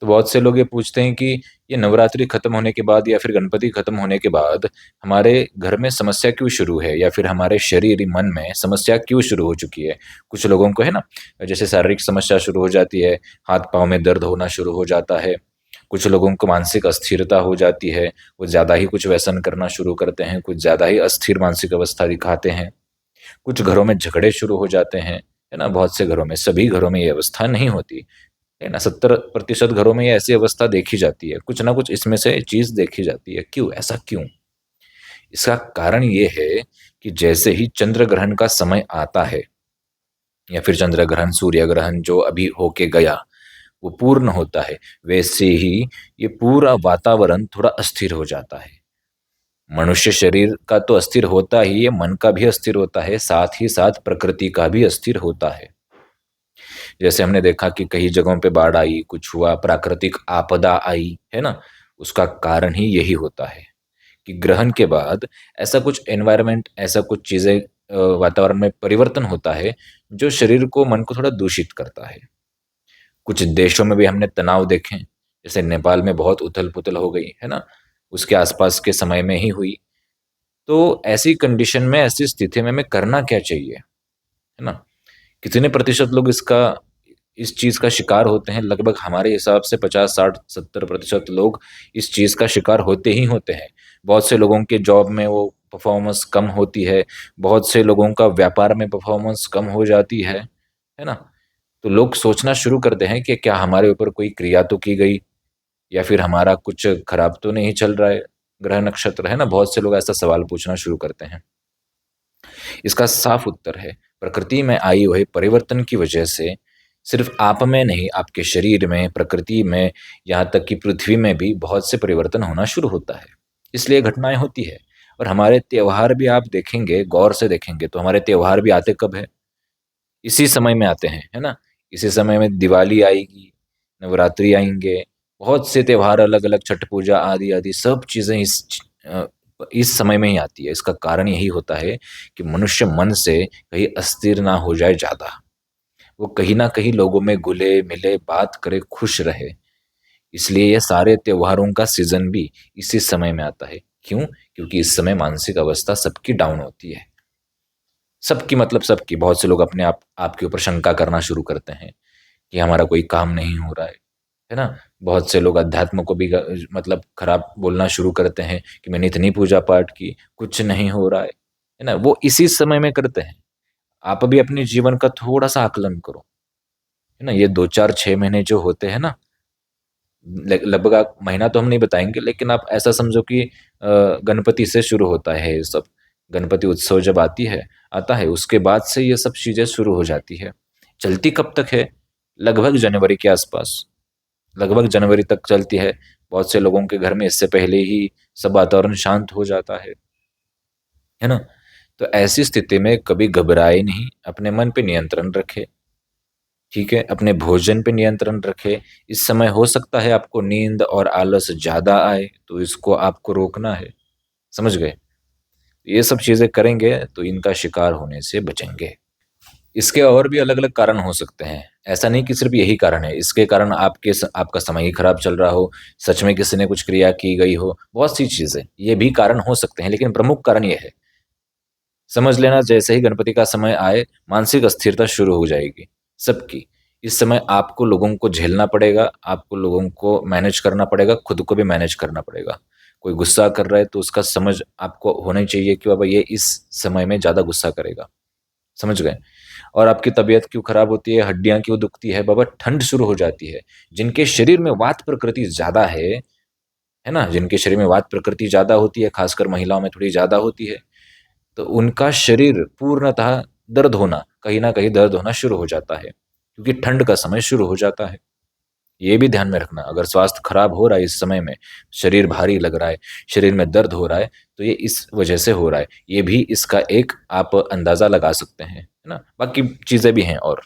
तो बहुत से लोग ये पूछते हैं कि ये नवरात्रि खत्म होने के बाद या फिर गणपति खत्म होने के बाद हमारे घर में समस्या क्यों शुरू है, या फिर हमारे शरीर मन में समस्या क्यों शुरू हो चुकी है। कुछ लोगों को है ना, जैसे शारीरिक समस्या शुरू हो जाती है, हाथ पाँव में दर्द होना शुरू हो जाता है। कुछ लोगों को मानसिक अस्थिरता हो जाती है, वो ज़्यादा ही कुछ व्यसन करना शुरू करते हैं, कुछ ज़्यादा ही अस्थिर मानसिक अवस्था दिखाते हैं। कुछ घरों में झगड़े शुरू हो जाते हैं, है ना। बहुत से घरों में, सभी घरों में ये अवस्था नहीं होती है ना, 70% घरों में ये ऐसी अवस्था देखी जाती है। कुछ ना कुछ इसमें से चीज देखी जाती है। क्यों, ऐसा क्यों? इसका कारण ये है कि जैसे ही चंद्र ग्रहण का समय आता है, या फिर चंद्र ग्रहण, सूर्य ग्रहण जो अभी होके गया वो पूर्ण होता है, वैसे ही ये पूरा वातावरण थोड़ा अस्थिर हो जाता है। मनुष्य शरीर का तो अस्थिर होता ही है, मन का भी अस्थिर होता है, साथ ही साथ प्रकृति का भी अस्थिर होता है। जैसे हमने देखा कि कई जगहों पे बाढ़ आई, कुछ हुआ, प्राकृतिक आपदा आई, है ना। उसका कारण ही यही होता है कि ग्रहण के बाद ऐसा कुछ एनवायरनमेंट, ऐसा कुछ चीजें, वातावरण में परिवर्तन होता है जो शरीर को, मन को थोड़ा दूषित करता है। कुछ देशों में भी हमने तनाव देखे, जैसे नेपाल में बहुत उथल पुथल हो गई, है ना, उसके आसपास के समय में ही हुई। तो ऐसी कंडीशन में, ऐसी स्थिति में हमें करना क्या चाहिए, है ना। कितने प्रतिशत लोग इस चीज का शिकार होते हैं? लगभग हमारे हिसाब से 50, 60, 70% लोग इस चीज का शिकार होते ही होते हैं। बहुत से लोगों के जॉब में वो परफॉर्मेंस कम होती है, बहुत से लोगों का व्यापार में परफॉर्मेंस कम हो जाती है ना। तो लोग सोचना शुरू करते हैं कि क्या हमारे ऊपर कोई क्रिया तो की गई, या फिर हमारा कुछ खराब तो नहीं चल रहा है, ग्रह नक्षत्र, है ना। बहुत से लोग ऐसा सवाल पूछना शुरू करते हैं। इसका साफ उत्तर है, प्रकृति में आई हुए परिवर्तन की वजह से सिर्फ आप में नहीं, आपके शरीर में, प्रकृति में, यहाँ तक कि पृथ्वी में भी बहुत से परिवर्तन होना शुरू होता है। इसलिए घटनाएं होती है। और हमारे त्योहार भी आप देखेंगे, गौर से देखेंगे तो हमारे त्योहार भी आते कब है? इसी समय में आते हैं, है ना। इसी समय में दिवाली आएगी, नवरात्रि आएंगे, बहुत से त्योहार अलग अलग, छठ पूजा आदि आदि सब चीजें इस समय में ही आती है। इसका कारण यही होता है कि मनुष्य मन से कहीं अस्थिर ना हो जाए ज्यादा, वो कहीं ना कहीं लोगों में घुले मिले, बात करे, खुश रहे। इसलिए ये सारे त्योहारों का सीजन भी इसी समय में आता है। क्यों? क्योंकि इस समय मानसिक अवस्था सबकी डाउन होती है, सबकी, मतलब सबकी। बहुत से लोग अपने आप आपके ऊपर शंका करना शुरू करते हैं कि हमारा कोई काम नहीं हो रहा है ना। बहुत से लोग अध्यात्म को भी मतलब खराब बोलना शुरू करते हैं कि मैंने इतनी पूजा पाठ की, कुछ नहीं हो रहा है ना। वो इसी समय में करते हैं। आप भी अपने जीवन का थोड़ा सा आकलन करो, है ना। ये 2, 4, 6 महीने जो होते हैं ना, लगभग आप महीना तो हम नहीं बताएंगे, लेकिन आप ऐसा समझो कि गणपति से शुरू होता है ये सब। गणपति उत्सव जब आता है, उसके बाद से ये सब चीजें शुरू हो जाती है। चलती कब तक है? लगभग जनवरी के आसपास, लगभग जनवरी तक चलती है। बहुत से लोगों के घर में इससे पहले ही सब वातावरण शांत हो जाता है ना। तो ऐसी स्थिति में कभी घबराए नहीं, अपने मन पे नियंत्रण रखे, ठीक है। अपने भोजन पे नियंत्रण रखे। इस समय हो सकता है आपको नींद और आलस ज्यादा आए, तो इसको आपको रोकना है, समझ गए। ये सब चीजें करेंगे तो इनका शिकार होने से बचेंगे। इसके और भी अलग अलग कारण हो सकते हैं, ऐसा नहीं कि सिर्फ यही कारण है। इसके कारण आपका समय ही खराब चल रहा हो, सच में किसी ने कुछ क्रिया की गई हो, बहुत सी चीजें, ये भी कारण हो सकते हैं। लेकिन प्रमुख कारण ये है, समझ लेना, जैसे ही गणपति का समय आए, मानसिक अस्थिरता शुरू हो जाएगी सबकी। इस समय आपको लोगों को झेलना पड़ेगा, आपको लोगों को मैनेज करना पड़ेगा, खुद को भी मैनेज करना पड़ेगा। कोई गुस्सा कर रहा है तो उसका समझ आपको होना चाहिए कि बाबा ये इस समय में ज्यादा गुस्सा करेगा, समझ गए। और आपकी तबीयत क्यों खराब होती है, हड्डियां क्यों दुखती है? बाबा ठंड शुरू हो जाती है। जिनके शरीर में वात प्रकृति ज्यादा है ना, जिनके शरीर में वात प्रकृति ज्यादा होती है, खासकर महिलाओं में थोड़ी ज्यादा होती है, तो उनका शरीर पूर्णतः दर्द होना, कहीं ना कहीं दर्द होना शुरू हो जाता है, क्योंकि ठंड का समय शुरू हो जाता है। ये भी ध्यान में रखना, अगर स्वास्थ्य खराब हो रहा है इस समय में, शरीर भारी लग रहा है, शरीर में दर्द हो रहा है, तो ये इस वजह से हो रहा है। ये भी इसका एक आप अंदाजा लगा सकते हैं, है ना। बाकी चीजें भी हैं और